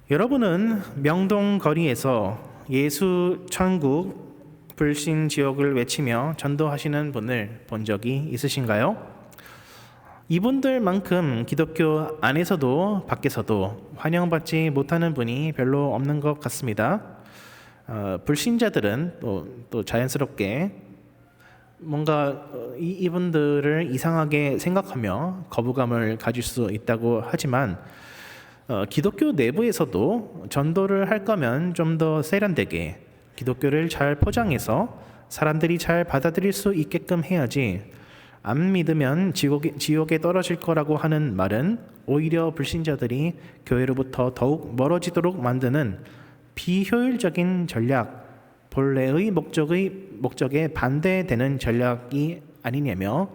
여러분은 명동 거리에서 예수 천국 불신 지옥을 외치며 전도하시는 분을 본 적이 있으신가요? 이분들만큼 기독교 안에서도 밖에서도 환영받지 못하는 분이 별로 없는 것 같습니다. 불신자들은 또 자연스럽게 뭔가 이분들을 이상하게 생각하며 거부감을 가질 수 있다고 하지만 기독교 내부에서도 전도를 할 거면 좀 더 세련되게 기독교를 잘 포장해서 사람들이 잘 받아들일 수 있게끔 해야지, 안 믿으면 지옥에 떨어질 거라고 하는 말은 오히려 불신자들이 교회로부터 더욱 멀어지도록 만드는 비효율적인 전략, 본래의 목적에 반대되는 전략이 아니냐며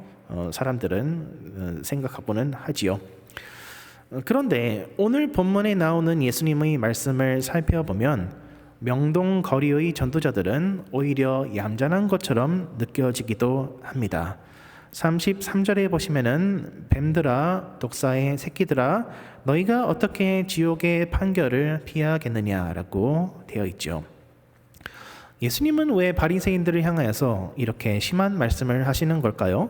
사람들은 생각하고는 하지요. 그런데 오늘 본문에 나오는 예수님의 말씀을 살펴보면 명동 거리의 전도자들은 오히려 얌전한 것처럼 느껴지기도 합니다. 33절에 보시면은 뱀들아, 독사의 새끼들아, 너희가 어떻게 지옥의 판결을 피하겠느냐라고 되어 있죠. 예수님은 왜 바리새인들을 향하여서 이렇게 심한 말씀을 하시는 걸까요?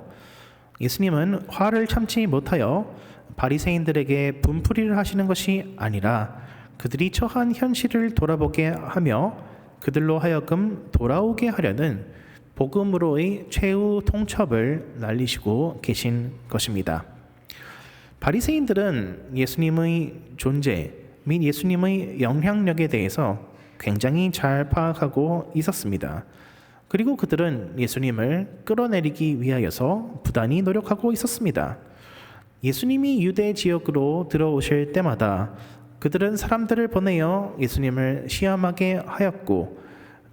예수님은 화를 참지 못하여 바리새인들에게 분풀이를 하시는 것이 아니라 그들이 처한 현실을 돌아보게 하며 그들로 하여금 돌아오게 하려는 복음으로의 최후 통첩을 날리시고 계신 것입니다. 바리새인들은 예수님의 존재 및 예수님의 영향력에 대해서 굉장히 잘 파악하고 있었습니다. 그리고 그들은 예수님을 끌어내리기 위하여서 부단히 노력하고 있었습니다. 예수님이 유대 지역으로 들어오실 때마다 그들은 사람들을 보내어 예수님을 시험하게 하였고,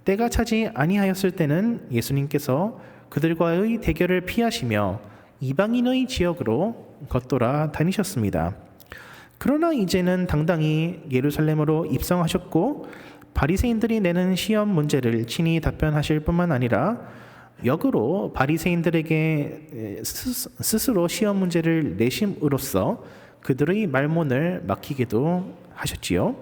때가 차지 아니하였을 때는 예수님께서 그들과의 대결을 피하시며 이방인의 지역으로 겉돌아 다니셨습니다. 그러나 이제는 당당히 예루살렘으로 입성하셨고 바리새인들이 내는 시험 문제를 친히 답변하실 뿐만 아니라 역으로 바리새인들에게 스스로 시험 문제를 내심으로써 그들의 말문을 막히기도 하셨지요.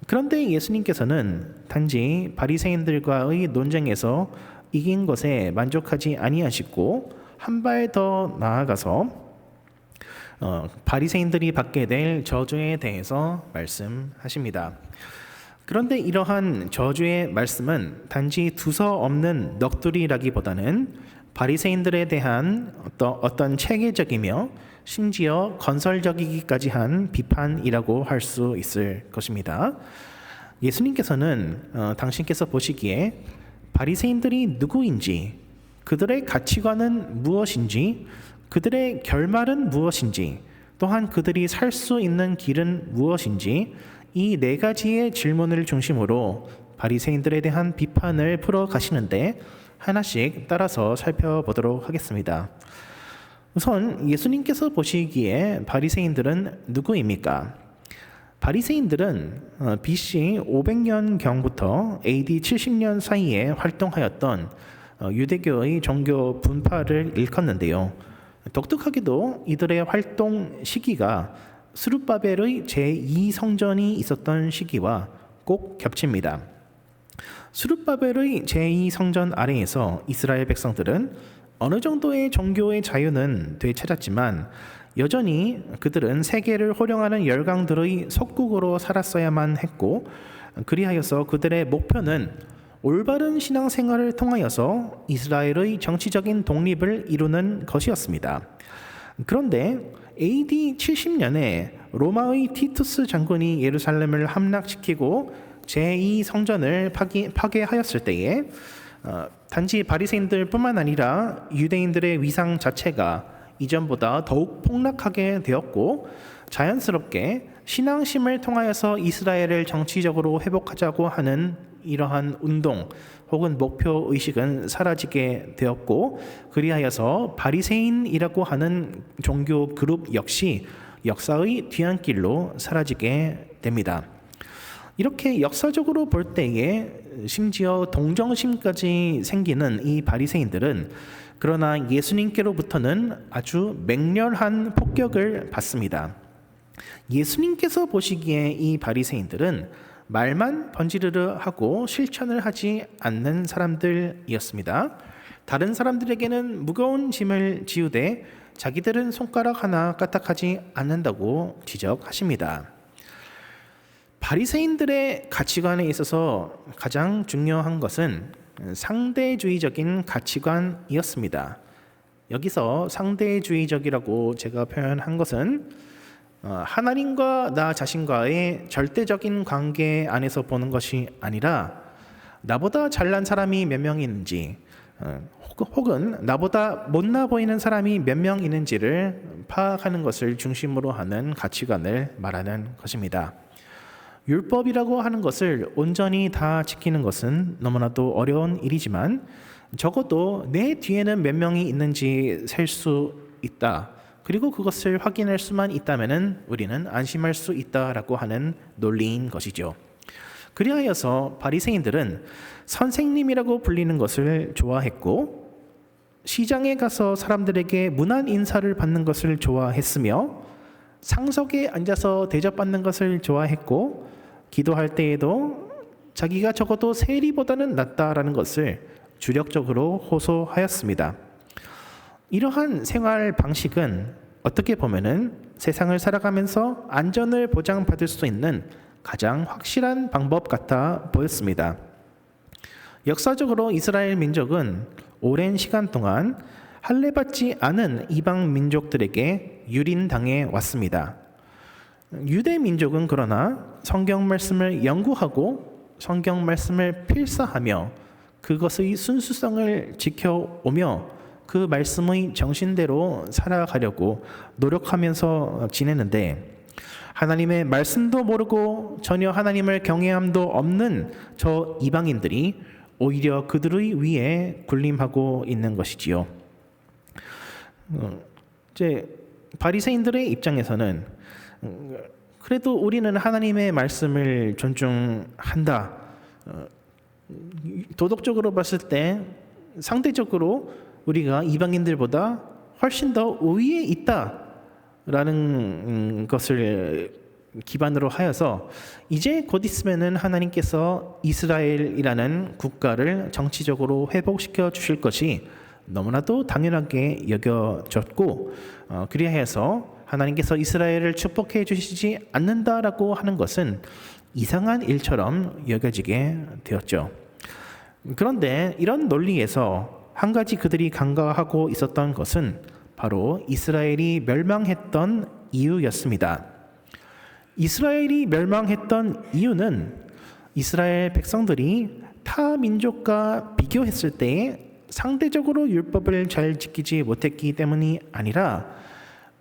그런데 예수님께서는 단지 바리새인들과의 논쟁에서 이긴 것에 만족하지 아니하시고 한 발 더 나아가서 바리새인들이 받게 될 저주에 대해서 말씀하십니다. 그런데 이러한 저주의 말씀은 단지 두서없는 넋두리라기보다는 바리새인들에 대한 어떤 체계적이며 심지어 건설적이기까지 한 비판이라고 할 수 있을 것입니다. 예수님께서는 당신께서 보시기에 바리새인들이 누구인지, 그들의 가치관은 무엇인지, 그들의 결말은 무엇인지, 또한 그들이 살 수 있는 길은 무엇인지, 이 네 가지의 질문을 중심으로 바리새인들에 대한 비판을 풀어 가시는데 하나씩 따라서 살펴보도록 하겠습니다. 우선 예수님께서 보시기에 바리새인들은 누구입니까? 바리새인들은 BC 500년경부터 AD 70년 사이에 활동하였던 유대교의 종교 분파를 일컫는데요. 독특하게도 이들의 활동 시기가 스룹바벨의 제2성전이 있었던 시기와 꼭 겹칩니다. 스룹바벨의 제2성전 아래에서 이스라엘 백성들은 어느 정도의 종교의 자유는 되찾았지만 여전히 그들은 세계를 호령하는 열강들의 속국으로 살았어야만 했고, 그리하여서 그들의 목표는 올바른 신앙생활을 통하여서 이스라엘의 정치적인 독립을 이루는 것이었습니다. 그런데 AD 70년에 로마의 티투스 장군이 예루살렘을 함락시키고 제2성전을 파괴하였을 때에 단지 바리새인들 뿐만 아니라 유대인들의 위상 자체가 이전보다 더욱 폭락하게 되었고, 자연스럽게 신앙심을 통하여서 이스라엘을 정치적으로 회복하자고 하는 이러한 운동 혹은 목표 의식은 사라지게 되었고, 그리하여서 바리새인이라고 하는 종교 그룹 역시 역사의 뒤안길로 사라지게 됩니다. 이렇게 역사적으로 볼 때에 심지어 동정심까지 생기는 이 바리새인들은 그러나 예수님께로부터는 아주 맹렬한 폭격을 받습니다. 예수님께서 보시기에 이 바리새인들은 말만 번지르르 하고 실천을 하지 않는 사람들이었습니다. 다른 사람들에게는 무거운 짐을 지우되 자기들은 손가락 하나 까딱하지 않는다고 지적하십니다. 바리새인들의 가치관에 있어서 가장 중요한 것은 상대주의적인 가치관이었습니다. 여기서 상대주의적이라고 제가 표현한 것은 하나님과 나 자신과의 절대적인 관계 안에서 보는 것이 아니라 나보다 잘난 사람이 몇 명 있는지 혹은 나보다 못나 보이는 사람이 몇 명 있는지를 파악하는 것을 중심으로 하는 가치관을 말하는 것입니다. 율법이라고 하는 것을 온전히 다 지키는 것은 너무나도 어려운 일이지만 적어도 내 뒤에는 몇 명이 있는지 셀 수 있다. 그리고 그것을 확인할 수만 있다면 우리는 안심할 수 있다라고 하는 논리인 것이죠. 그리하여서 바리새인들은 선생님이라고 불리는 것을 좋아했고 시장에 가서 사람들에게 문안 인사를 받는 것을 좋아했으며 상석에 앉아서 대접받는 것을 좋아했고 기도할 때에도 자기가 적어도 세리보다는 낫다라는 것을 주력적으로 호소하였습니다. 이러한 생활 방식은 어떻게 보면은 세상을 살아가면서 안전을 보장받을 수 있는 가장 확실한 방법 같아 보였습니다. 역사적으로 이스라엘 민족은 오랜 시간 동안 할례받지 않은 이방 민족들에게 유린당해 왔습니다. 유대 민족은 그러나 성경 말씀을 연구하고 성경 말씀을 필사하며 그것의 순수성을 지켜오며 그 말씀의 정신대로 살아가려고 노력하면서 지내는데 하나님의 말씀도 모르고 전혀 하나님을 경외함도 없는 저 이방인들이 오히려 그들의 위에 군림하고 있는 것이지요. 이제 바리새인들의 입장에서는 그래도 우리는 하나님의 말씀을 존중한다. 도덕적으로 봤을 때 상대적으로 우리가 이방인들보다 훨씬 더 우위에 있다라는 것을 기반으로 하여서 이제 곧 있으면은 하나님께서 이스라엘이라는 국가를 정치적으로 회복시켜 주실 것이 너무나도 당연하게 여겨졌고 그리하여서 하나님께서 이스라엘을 축복해 주시지 않는다라고 하는 것은 이상한 일처럼 여겨지게 되었죠. 그런데 이런 논리에서 한 가지 그들이 간과하고 있었던 것은 바로 이스라엘이 멸망했던 이유였습니다. 이스라엘이 멸망했던 이유는 이스라엘 백성들이 타 민족과 비교했을 때에 상대적으로 율법을 잘 지키지 못했기 때문이 아니라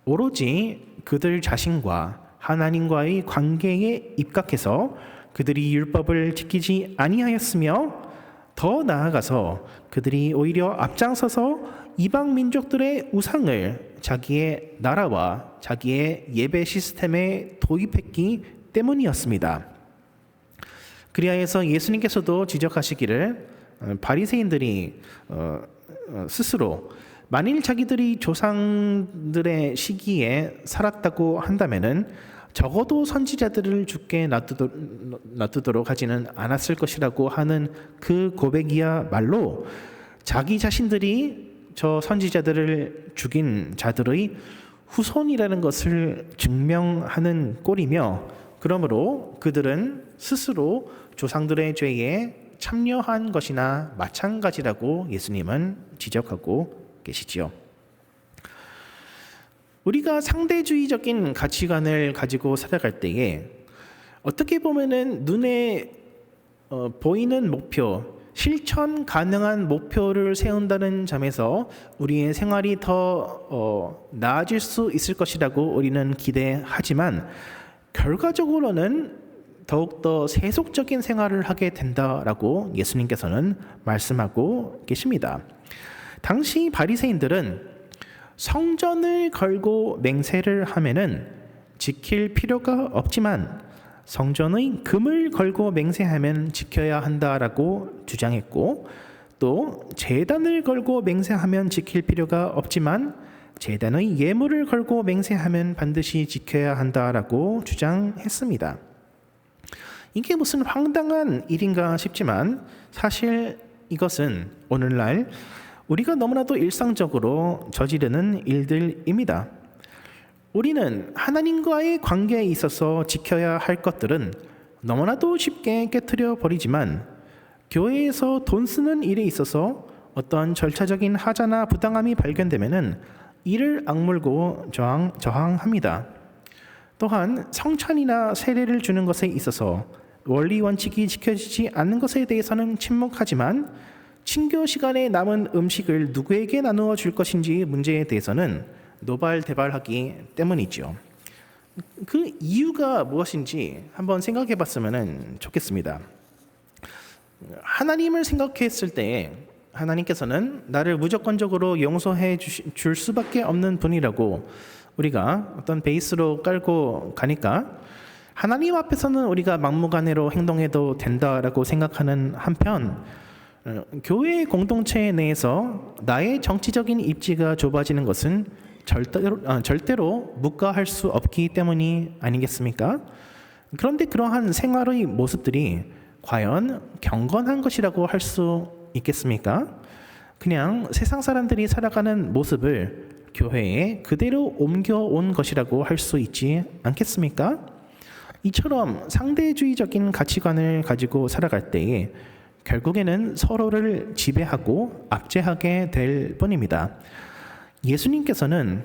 오로지 그들 자신과 하나님과의 관계에 입각해서 그들이 율법을 지키지 아니하였으며 더 나아가서 그들이 오히려 앞장서서 이방 민족들의 우상을 자기의 나라와 자기의 예배 시스템에 도입했기 때문이었습니다. 그리하여서 예수님께서도 지적하시기를 바리새인들이 스스로 만일 자기들이 조상들의 시기에 살았다고 한다면은 적어도 선지자들을 죽게 놔두도록 하지는 않았을 것이라고 하는 그 고백이야말로 자기 자신들이 저 선지자들을 죽인 자들의 후손이라는 것을 증명하는 꼴이며 그러므로 그들은 스스로 조상들의 죄에 참여한 것이나 마찬가지라고 예수님은 지적하고 계시지요. 우리가 상대주의적인 가치관을 가지고 살아갈 때에 어떻게 보면은 눈에 보이는 목표, 실천 가능한 목표를 세운다는 점에서 우리의 생활이 더 나아질 수 있을 것이라고 우리는 기대하지만 결과적으로는 더욱더 세속적인 생활을 하게 된다라고 예수님께서는 말씀하고 계십니다. 당시 바리새인들은 성전을 걸고 맹세를 하면은 지킬 필요가 없지만 성전의 금을 걸고 맹세하면 지켜야 한다라고 주장했고 또 제단을 걸고 맹세하면 지킬 필요가 없지만 제단의 예물을 걸고 맹세하면 반드시 지켜야 한다라고 주장했습니다. 이게 무슨 황당한 일인가 싶지만 사실 이것은 오늘날 우리가 너무나도 일상적으로 저지르는 일들입니다. 우리는 하나님과의 관계에 있어서 지켜야 할 것들은 너무나도 쉽게 깨트려 버리지만 교회에서 돈 쓰는 일에 있어서 어떤 절차적인 하자나 부당함이 발견되면은 이를 악물고 저항합니다. 또한 성찬이나 세례를 주는 것에 있어서 원리 원칙이 지켜지지 않는 것에 대해서는 침묵하지만 친교 시간에 남은 음식을 누구에게 나누어 줄 것인지 문제에 대해서는 노발대발하기 때문이죠. 그 이유가 무엇인지 한번 생각해 봤으면 좋겠습니다. 하나님을 생각했을 때 하나님께서는 나를 무조건적으로 용서해 줄 수밖에 없는 분이라고 우리가 어떤 베이스로 깔고 가니까 하나님 앞에서는 우리가 막무가내로 행동해도 된다라고 생각하는 한편 교회 공동체 내에서 나의 정치적인 입지가 좁아지는 것은 절대로 묵과할 수 없기 때문이 아니겠습니까? 그런데 그러한 생활의 모습들이 과연 경건한 것이라고 할 수 있겠습니까? 그냥 세상 사람들이 살아가는 모습을 교회에 그대로 옮겨온 것이라고 할 수 있지 않겠습니까? 이처럼 상대주의적인 가치관을 가지고 살아갈 때에 결국에는 서로를 지배하고 압제하게 될 뿐입니다. 예수님께서는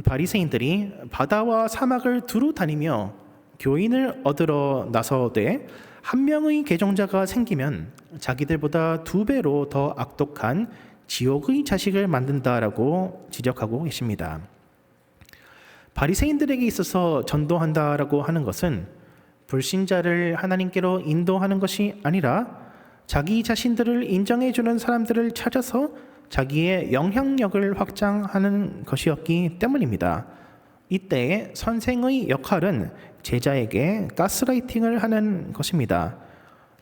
바리새인들이 바다와 사막을 두루 다니며 교인을 얻으러 나서되 한 명의 개종자가 생기면 자기들보다 2배로 더 악독한 지옥의 자식을 만든다라고 지적하고 계십니다. 바리새인들에게 있어서 전도한다라고 하는 것은 불신자를 하나님께로 인도하는 것이 아니라 자기 자신들을 인정해주는 사람들을 찾아서 자기의 영향력을 확장하는 것이었기 때문입니다. 이때 선생의 역할은 제자에게 가스라이팅을 하는 것입니다.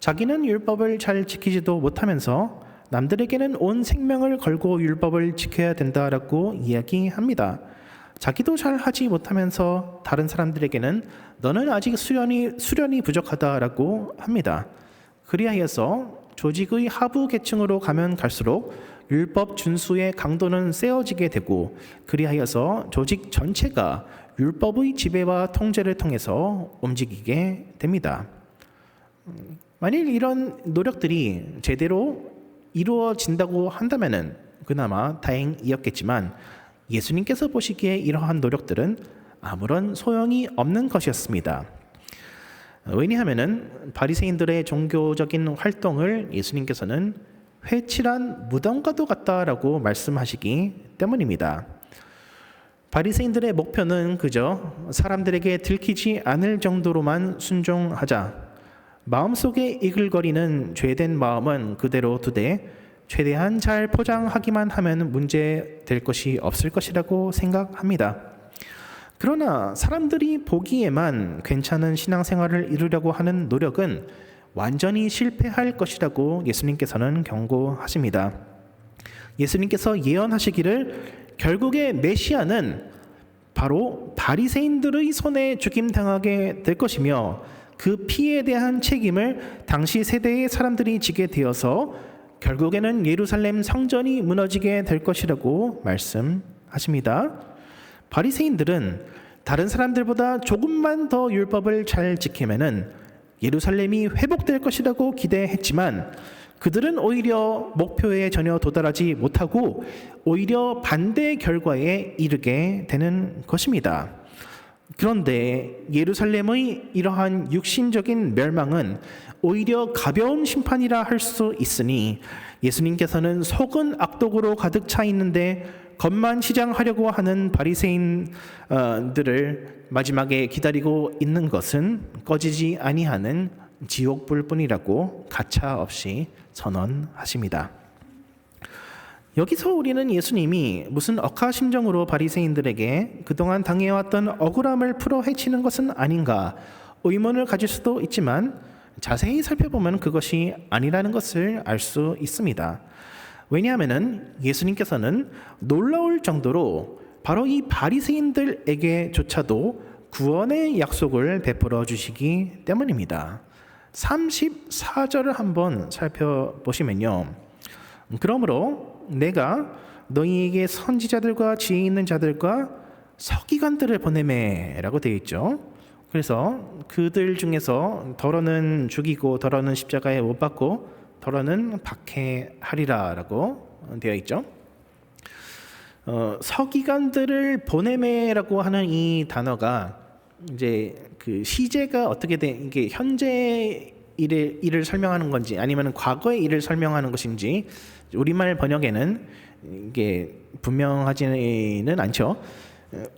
자기는 율법을 잘 지키지도 못하면서 남들에게는 온 생명을 걸고 율법을 지켜야 된다라고 이야기합니다. 자기도 잘 하지 못하면서 다른 사람들에게는 너는 아직 수련이 부족하다라고 합니다. 그리하여서 조직의 하부 계층으로 가면 갈수록 율법 준수의 강도는 세워지게 되고 그리하여서 조직 전체가 율법의 지배와 통제를 통해서 움직이게 됩니다. 만일 이런 노력들이 제대로 이루어진다고 한다면은 그나마 다행이었겠지만 예수님께서 보시기에 이러한 노력들은 아무런 소용이 없는 것이었습니다. 왜냐하면은 바리새인들의 종교적인 활동을 예수님께서는 회칠한 무덤과도 같다라고 말씀하시기 때문입니다. 바리새인들의 목표는 그저 사람들에게 들키지 않을 정도로만 순종하자, 마음속에 이글거리는 죄된 마음은 그대로 두되 최대한 잘 포장하기만 하면 문제 될 것이 없을 것이라고 생각합니다. 그러나 사람들이 보기에만 괜찮은 신앙생활을 이루려고 하는 노력은 완전히 실패할 것이라고 예수님께서는 경고하십니다. 예수님께서 예언하시기를 결국에 메시아는 바로 바리새인들의 손에 죽임당하게 될 것이며 그 피에 대한 책임을 당시 세대의 사람들이 지게 되어서 결국에는 예루살렘 성전이 무너지게 될 것이라고 말씀하십니다. 바리새인들은 다른 사람들보다 조금만 더 율법을 잘 지키면은 예루살렘이 회복될 것이라고 기대했지만 그들은 오히려 목표에 전혀 도달하지 못하고 오히려 반대 결과에 이르게 되는 것입니다. 그런데 예루살렘의 이러한 육신적인 멸망은 오히려 가벼운 심판이라 할 수 있으니 예수님께서는 속은 악독으로 가득 차 있는데 겉만 시장하려고 하는 바리새인들을 마지막에 기다리고 있는 것은 꺼지지 아니하는 지옥불뿐이라고 가차없이 선언하십니다. 여기서 우리는 예수님이 무슨 억하심정으로 바리새인들에게 그동안 당해왔던 억울함을 풀어 헤치는 것은 아닌가 의문을 가질 수도 있지만 자세히 살펴보면 그것이 아니라는 것을 알 수 있습니다. 왜냐하면 예수님께서는 놀라울 정도로 바로 이 바리새인들에게조차도 구원의 약속을 베풀어 주시기 때문입니다. 34절을 한번 살펴보시면요. 그러므로 내가 너희에게 선지자들과 지혜 있는 자들과 서기관들을 보내매라고 되어 있죠. 그래서 그들 중에서 더러는 죽이고 더러는 십자가에 못 박고 더러는 박해하리라라고 되어 있죠. 서기관들을 보내매라고 하는 이 단어가 이제 그 시제가 어떻게 된 이게 현재 일을 설명하는 건지 아니면 과거의 일을 설명하는 것인지 우리말 번역에는 이게 분명하지는 않죠.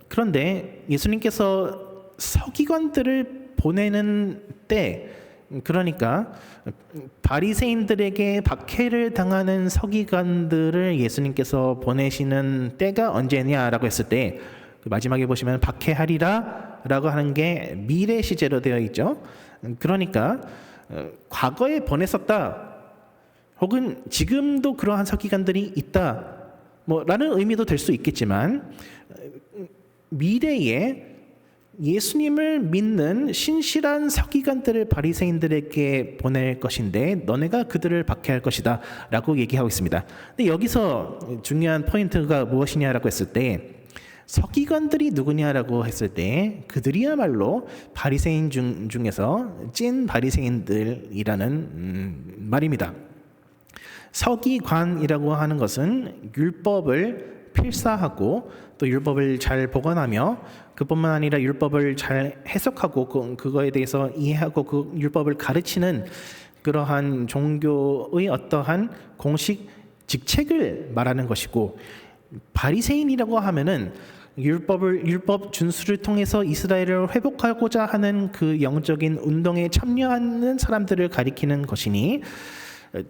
그런데 예수님께서 서기관들을 보내는 때, 그러니까 바리새인들에게 박해를 당하는 서기관들을 예수님께서 보내시는 때가 언제냐라고 했을 때, 그 마지막에 보시면 박해하리라라고 하는 게 미래 시제로 되어 있죠. 그러니까 과거에 보냈었다, 혹은 지금도 그러한 서기관들이 있다, 라는 의미도 될 수 있겠지만 미래에 예수님을 믿는 신실한 서기관들을 바리새인들에게 보낼 것인데 너네가 그들을 박해할 것이다 라고 얘기하고 있습니다. 근데 여기서 중요한 포인트가 무엇이냐라고 했을 때, 서기관들이 누구냐라고 했을 때 그들이야말로 바리새인 중에서 찐 바리새인들이라는 말입니다. 서기관이라고 하는 것은 율법을 필사하고 또 율법을 잘 보관하며 그뿐만 아니라 율법을 잘 해석하고 그거에 대해서 이해하고 그 율법을 가르치는 그러한 종교의 어떠한 공식 직책을 말하는 것이고, 바리새인이라고 하면은 율법 준수를 통해서 이스라엘을 회복하고자 하는 그 영적인 운동에 참여하는 사람들을 가리키는 것이니,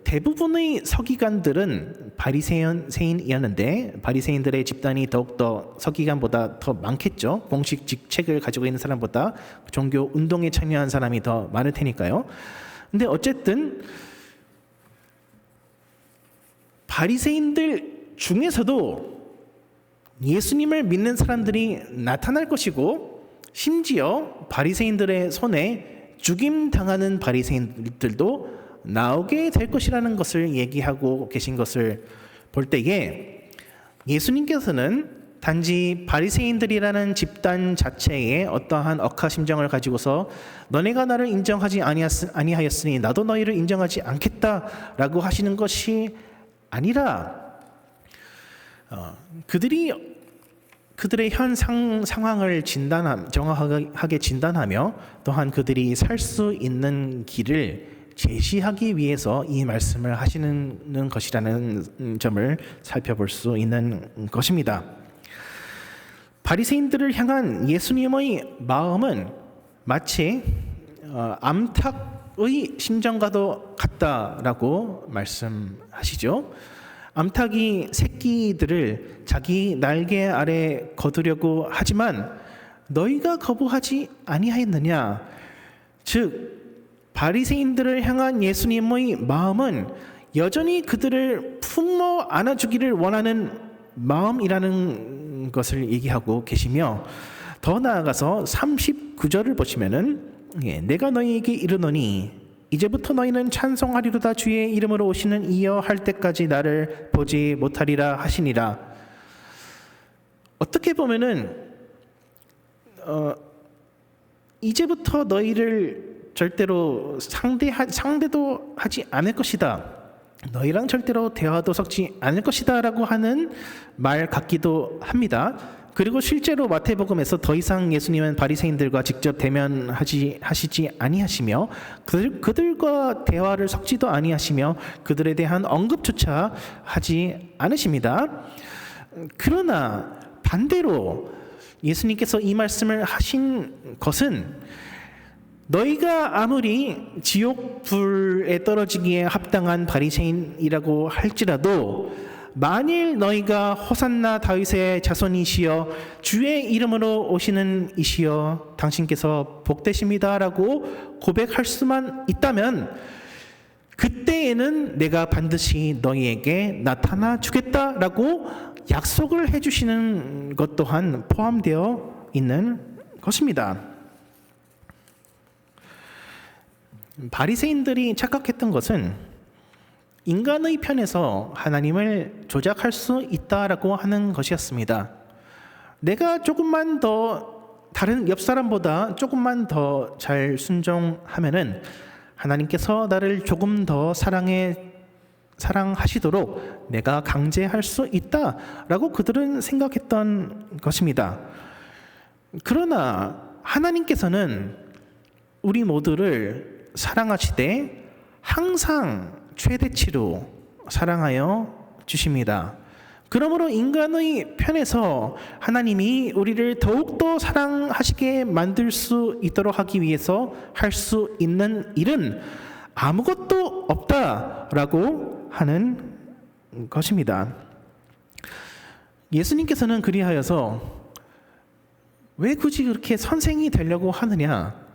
대부분의 서기관들은 바리새인이었는데 바리새인들의 집단이 더욱더 서기관보다 더 많겠죠. 공식 직책을 가지고 있는 사람보다 종교 운동에 참여한 사람이 더 많을 테니까요. 근데 어쨌든 바리새인들 중에서도 예수님을 믿는 사람들이 나타날 것이고, 심지어 바리새인들의 손에 죽임 당하는 바리새인들도 나오게 될 것이라는 것을 얘기하고 계신 것을 볼 때에, 예수님께서는 단지 바리새인들이라는 집단 자체에 어떠한 억하심정을 가지고서 너네가 나를 인정하지 아니하였으니 나도 너희를 인정하지 않겠다라고 하시는 것이 아니라, 그들의 현 상황을 정확하게 진단하며 또한 그들이 살 수 있는 길을 제시하기 위해서 이 말씀을 하시는 것이라는 점을 살펴볼 수 있는 것입니다. 바리새인들을 향한 예수님의 마음은 마치 암탉의 심정과도 같다라고 말씀하시죠. 암탉이 새끼들을 자기 날개 아래 거두려고 하지만 너희가 거부하지 아니하였느냐. 즉 바리새인들을 향한 예수님의 마음은 여전히 그들을 품어 안아주기를 원하는 마음이라는 것을 얘기하고 계시며, 더 나아가서 39절을 보시면은 내가 너희에게 이르노니 이제부터 너희는 찬송하리로다 주의 이름으로 오시는 이여 할 때까지 나를 보지 못하리라 하시니라. 어떻게 보면은 이제부터 너희를 절대로 상대도 하지 않을 것이다, 너희랑 절대로 대화도 섞지 않을 것이다 라고 하는 말 같기도 합니다. 그리고 실제로 마태복음에서 더 이상 예수님은 바리새인들과 직접 대면하시지 아니하시며 그들과 대화를 섞지도 아니하시며 그들에 대한 언급조차 하지 않으십니다. 그러나 반대로 예수님께서 이 말씀을 하신 것은 너희가 아무리 지옥 불에 떨어지기에 합당한 바리새인이라고 할지라도 만일 너희가 호산나 다윗의 자손이시여 주의 이름으로 오시는 이시여 당신께서 복되십니다라고 고백할 수만 있다면 그때에는 내가 반드시 너희에게 나타나 주겠다라고 약속을 해주시는 것 또한 포함되어 있는 것입니다. 바리새인들이 착각했던 것은 인간의 편에서 하나님을 조작할 수 있다라고 하는 것이었습니다. 내가 조금만 더 다른 옆 사람보다 조금만 더 잘 순종하면은 하나님께서 나를 조금 더 사랑하시도록 내가 강제할 수 있다라고 그들은 생각했던 것입니다. 그러나 하나님께서는 우리 모두를 사랑하시되 항상 최대치로 사랑하여 주십니다. 그러므로 인간의 편에서 하나님이 우리를 더욱더 사랑하시게 만들 수 있도록 하기 위해서 할 수 있는 일은 아무것도 없다라고 하는 것입니다. 예수님께서는 그리하여서 왜 굳이 그렇게 선생이 되려고 하느냐?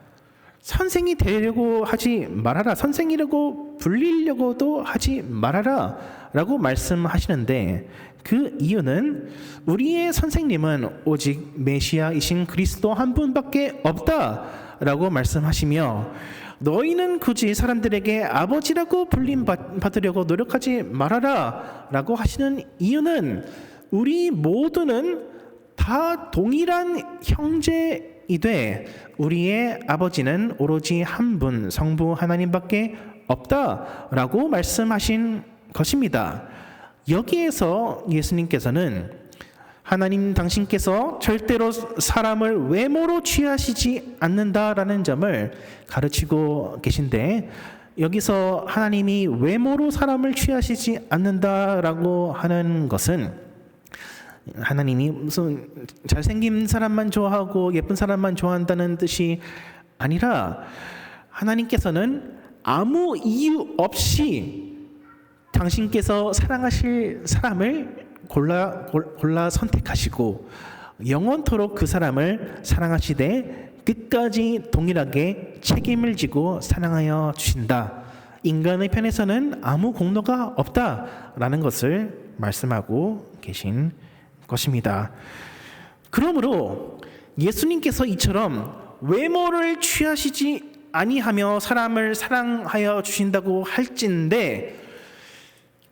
선생이 되려고 하지 말아라. 선생이라고 불리려고도 하지 말아라 라고 말씀하시는데, 그 이유는 우리의 선생님은 오직 메시아이신 그리스도 한 분밖에 없다라고 말씀하시며, 너희는 굳이 사람들에게 아버지라고 불림받으려고 노력하지 말아라 라고 하시는 이유는 우리 모두는 다 동일한 형제이되 우리의 아버지는 오로지 한 분 성부 하나님밖에 없다라고 말씀하신 것입니다. 여기에서 예수님께서는 하나님 당신께서 절대로 사람을 외모로 취하시지 않는다라는 점을 가르치고 계신데, 여기서 하나님이 외모로 사람을 취하시지 않는다라고 하는 것은 하나님이 무슨 잘생긴 사람만 좋아하고 예쁜 사람만 좋아한다는 뜻이 아니라, 하나님께서는 아무 이유 없이 당신께서 사랑하실 사람을 골라 선택하시고 영원토록 그 사람을 사랑하시되 끝까지 동일하게 책임을 지고 사랑하여 주신다. 인간의 편에서는 아무 공로가 없다라는 것을 말씀하고 계신 것입니다. 그러므로 예수님께서 이처럼 외모를 취하시지 아니하며 사람을 사랑하여 주신다고 할진데,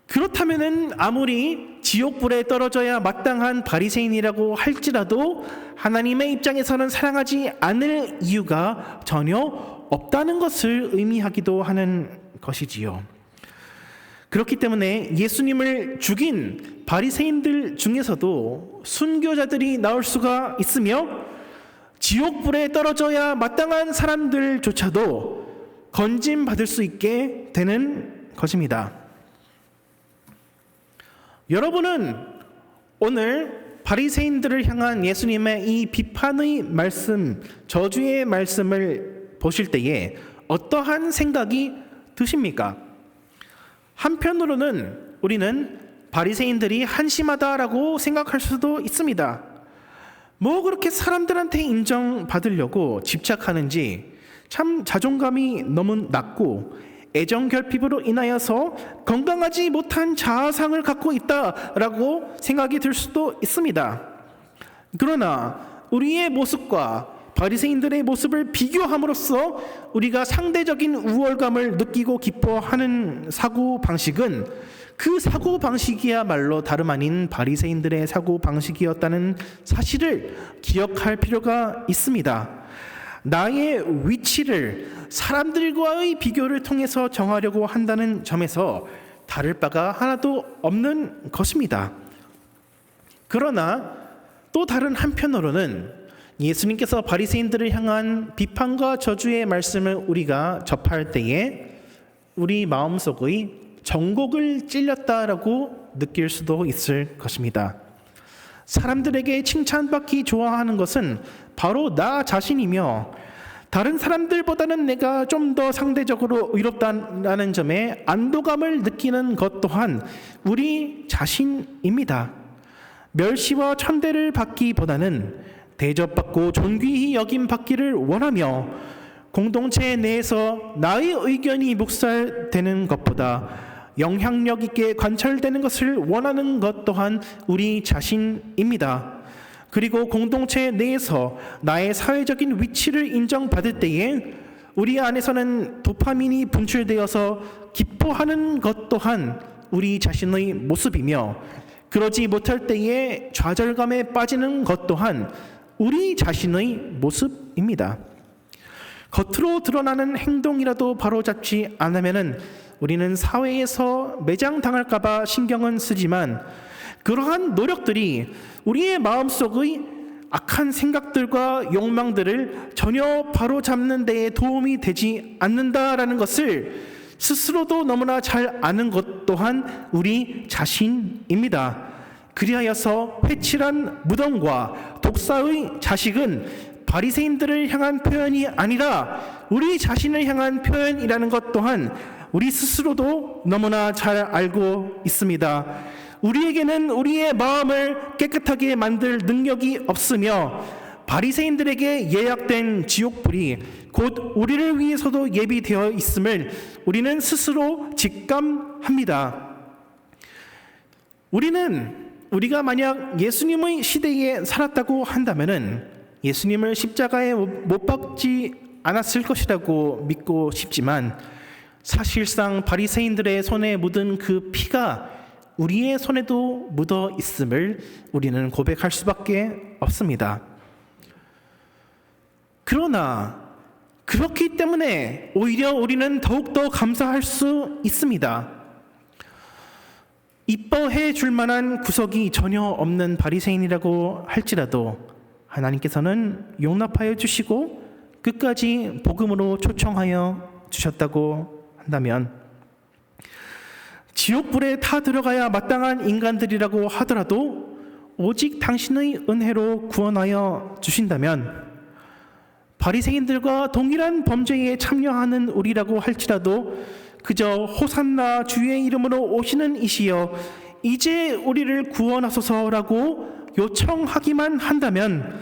그렇다면은 아무리 지옥불에 떨어져야 마땅한 바리새인이라고 할지라도 하나님의 입장에서는 사랑하지 않을 이유가 전혀 없다는 것을 의미하기도 하는 것이지요. 그렇기 때문에 예수님을 죽인 바리새인들 중에서도 순교자들이 나올 수가 있으며, 지옥불에 떨어져야 마땅한 사람들조차도 건짐받을 수 있게 되는 것입니다. 여러분은 오늘 바리새인들을 향한 예수님의 이 비판의 말씀, 저주의 말씀을 보실 때에 어떠한 생각이 드십니까? 한편으로는 우리는 바리새인들이 한심하다라고 생각할 수도 있습니다. 뭐 그렇게 사람들한테 인정받으려고 집착하는지, 참 자존감이 너무 낮고 애정결핍으로 인하여서 건강하지 못한 자아상을 갖고 있다라고 생각이 들 수도 있습니다. 그러나 우리의 모습과 바리새인들의 모습을 비교함으로써 우리가 상대적인 우월감을 느끼고 기뻐하는 사고방식은, 그 사고방식이야말로 다름 아닌 바리새인들의 사고방식이었다는 사실을 기억할 필요가 있습니다. 나의 위치를 사람들과의 비교를 통해서 정하려고 한다는 점에서 다를 바가 하나도 없는 것입니다. 그러나 또 다른 한편으로는 예수님께서 바리새인들을 향한 비판과 저주의 말씀을 우리가 접할 때에 우리 마음속의 정곡을 찔렸다라고 느낄 수도 있을 것입니다. 사람들에게 칭찬받기 좋아하는 것은 바로 나 자신이며, 다른 사람들보다는 내가 좀 더 상대적으로 의롭다는 점에 안도감을 느끼는 것 또한 우리 자신입니다. 멸시와 천대를 받기보다는 대접받고 존귀히 여김받기를 원하며, 공동체 내에서 나의 의견이 묵살되는 것보다 영향력 있게 관찰되는 것을 원하는 것 또한 우리 자신입니다. 그리고 공동체 내에서 나의 사회적인 위치를 인정받을 때에 우리 안에서는 도파민이 분출되어서 기뻐하는 것 또한 우리 자신의 모습이며, 그러지 못할 때에 좌절감에 빠지는 것 또한 우리 자신의 모습입니다. 겉으로 드러나는 행동이라도 바로잡지 않으면은 우리는 사회에서 매장당할까봐 신경은 쓰지만, 그러한 노력들이 우리의 마음속의 악한 생각들과 욕망들을 전혀 바로잡는 데에 도움이 되지 않는다라는 것을 스스로도 너무나 잘 아는 것 또한 우리 자신입니다. 그리하여서 회칠한 무덤과 독사의 자식은 바리새인들을 향한 표현이 아니라 우리 자신을 향한 표현이라는 것 또한 우리 스스로도 너무나 잘 알고 있습니다. 우리에게는 우리의 마음을 깨끗하게 만들 능력이 없으며 바리새인들에게 예약된 지옥불이 곧 우리를 위해서도 예비되어 있음을 우리는 스스로 직감합니다. 우리가 만약 예수님의 시대에 살았다고 한다면은 예수님을 십자가에 못 박지 않았을 것이라고 믿고 싶지만, 사실상 바리새인들의 손에 묻은 그 피가 우리의 손에도 묻어 있음을 우리는 고백할 수밖에 없습니다. 그러나 그렇기 때문에 오히려 우리는 더욱더 감사할 수 있습니다. 이뻐해 줄 만한 구석이 전혀 없는 바리새인이라고 할지라도 하나님께서는 용납하여 주시고 끝까지 복음으로 초청하여 주셨다고 한다면, 지옥불에 타 들어가야 마땅한 인간들이라고 하더라도 오직 당신의 은혜로 구원하여 주신다면, 바리새인들과 동일한 범죄에 참여하는 우리라고 할지라도 그저 호산나 주의 이름으로 오시는 이시여 이제 우리를 구원하소서라고 요청하기만 한다면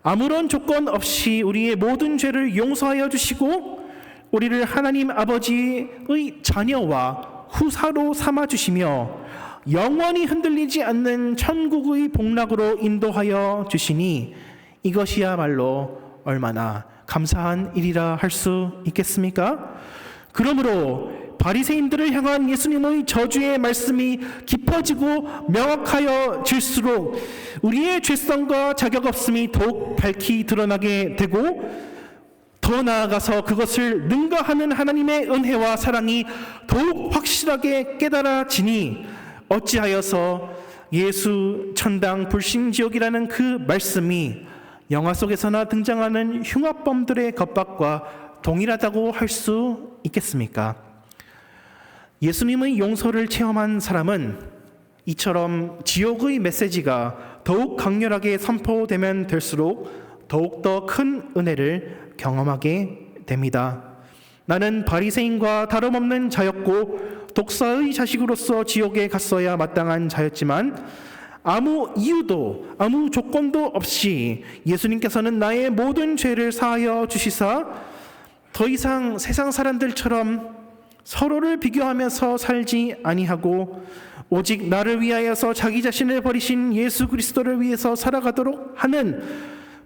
아무런 조건 없이 우리의 모든 죄를 용서하여 주시고 우리를 하나님 아버지의 자녀와 후사로 삼아주시며 영원히 흔들리지 않는 천국의 복락으로 인도하여 주시니 이것이야말로 얼마나 감사한 일이라 할 수 있겠습니까? 그러므로 바리새인들을 향한 예수님의 저주의 말씀이 깊어지고 명확하여 질수록 우리의 죄성과 자격 없음이 더욱 밝히 드러나게 되고, 더 나아가서 그것을 능가하는 하나님의 은혜와 사랑이 더욱 확실하게 깨달아지니 어찌하여서 예수 천당 불신지옥이라는 그 말씀이 영화 속에서나 등장하는 흉악범들의 겁박과 동일하다고 할 수 있겠습니까? 예수님의 용서를 체험한 사람은 이처럼 지옥의 메시지가 더욱 강렬하게 선포되면 될수록 더욱더 큰 은혜를 경험하게 됩니다. 나는 바리새인과 다름없는 자였고 독사의 자식으로서 지옥에 갔어야 마땅한 자였지만 아무 이유도 아무 조건도 없이 예수님께서는 나의 모든 죄를 사하여 주시사 더 이상 세상 사람들처럼 서로를 비교하면서 살지 아니하고 오직 나를 위하여서 자기 자신을 버리신 예수 그리스도를 위해서 살아가도록 하는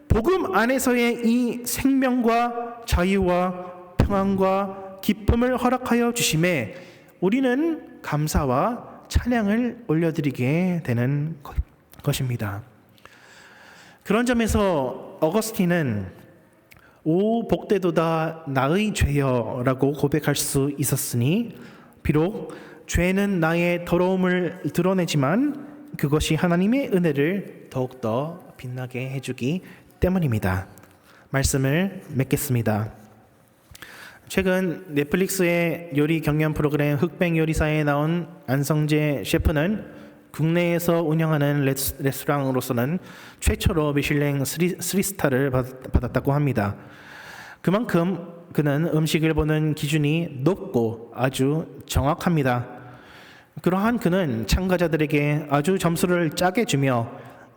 복음 안에서의 이 생명과 자유와 평안과 기쁨을 허락하여 주심에 우리는 감사와 찬양을 올려드리게 되는 것입니다. 그런 점에서 어거스틴은 오 복되도다 나의 죄여 라고 고백할 수 있었으니, 비록 죄는 나의 더러움을 드러내지만 그것이 하나님의 은혜를 더욱더 빛나게 해주기 때문입니다. 말씀을 맺겠습니다. 최근 넷플릭스의 요리 경연 프로그램 흑백 요리사에 나온 안성재 셰프는 국내에서 운영하는 레스토랑으로서는 최초로 미슐랭 3스타를 받았다고 합니다. 그만큼 그는 음식을 보는 기준이 높고 아주 정확합니다. 그러한 그는 참가자들에게 아주 점수를 짜게 주며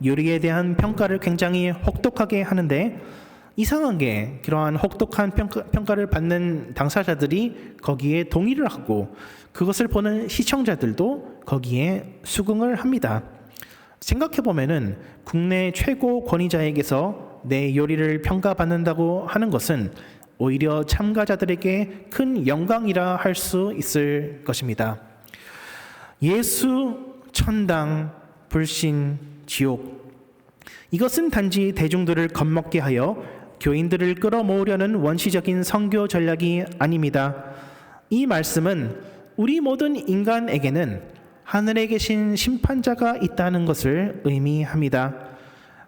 요리에 대한 평가를 굉장히 혹독하게 하는데, 이상하게 그러한 혹독한 평가를 받는 당사자들이 거기에 동의를 하고 그것을 보는 시청자들도 거기에 수긍을 합니다. 생각해 보면은 국내 최고 권위자에게서 내 요리를 평가받는다고 하는 것은 오히려 참가자들에게 큰 영광이라 할 수 있을 것입니다. 예수, 천당, 불신, 지옥. 이것은 단지 대중들을 겁먹게 하여 교인들을 끌어모으려는 원시적인 선교 전략이 아닙니다. 이 말씀은 우리 모든 인간에게는 하늘에 계신 심판자가 있다는 것을 의미합니다.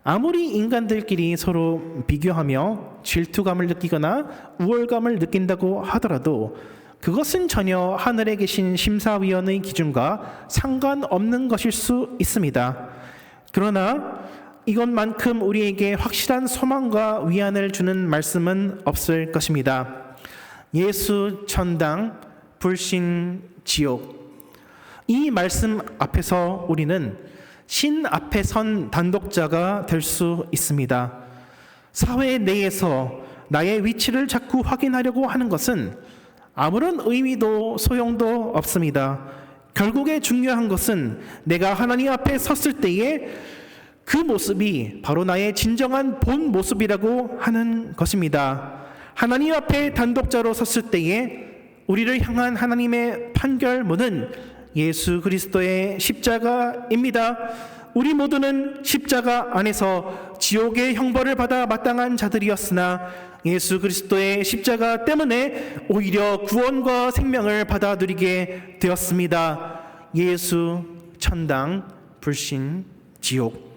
아무리 인간들끼리 서로 비교하며 질투감을 느끼거나 우월감을 느낀다고 하더라도 그것은 전혀 하늘에 계신 심사위원의 기준과 상관없는 것일 수 있습니다. 그러나 이것만큼 우리에게 확실한 소망과 위안을 주는 말씀은 없을 것입니다. 예수, 천당, 불신, 지옥. 이 말씀 앞에서 우리는 신 앞에 선 단독자가 될 수 있습니다. 사회 내에서 나의 위치를 자꾸 확인하려고 하는 것은 아무런 의미도 소용도 없습니다. 결국에 중요한 것은 내가 하나님 앞에 섰을 때에 그 모습이 바로 나의 진정한 본 모습이라고 하는 것입니다. 하나님 앞에 단독자로 섰을 때에 우리를 향한 하나님의 판결문은 예수 그리스도의 십자가입니다. 우리 모두는 십자가 안에서 지옥의 형벌을 받아 마땅한 자들이었으나 예수 그리스도의 십자가 때문에 오히려 구원과 생명을 받아 누리게 되었습니다. 예수, 천당, 불신, 지옥.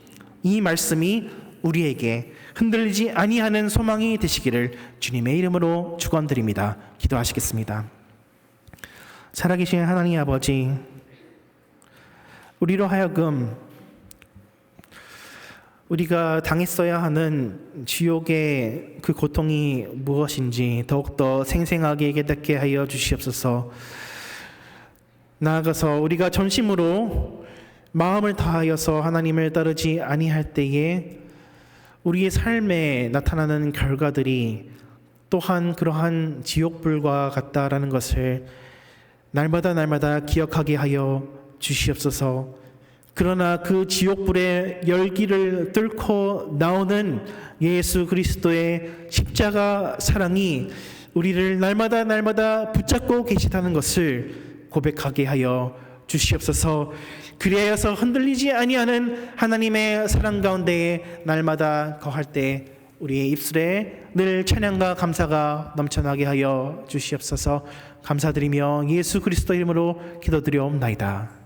이 말씀이 우리에게 흔들리지 아니하는 소망이 되시기를 주님의 이름으로 축원드립니다. 기도하시겠습니다. 살아계신 하나님 아버지, 우리로 하여금 우리가 당했어야 하는 지옥의 그 고통이 무엇인지 더욱더 생생하게 깨닫게 하여 주시옵소서. 나아가서 우리가 전심으로 마음을 다하여서 하나님을 따르지 아니할 때에 우리의 삶에 나타나는 결과들이 또한 그러한 지옥불과 같다라는 것을 날마다 기억하게 하여 주시옵소서. 그러나 그 지옥불의 열기를 뚫고 나오는 예수 그리스도의 십자가 사랑이 우리를 날마다 붙잡고 계시다는 것을 고백하게 하여 주시옵소서. 그리하여서 흔들리지 아니하는 하나님의 사랑 가운데에 날마다 거할 때 우리의 입술에 늘 찬양과 감사가 넘쳐나게 하여 주시옵소서. 감사드리며 예수 그리스도 이름으로 기도드리옵나이다.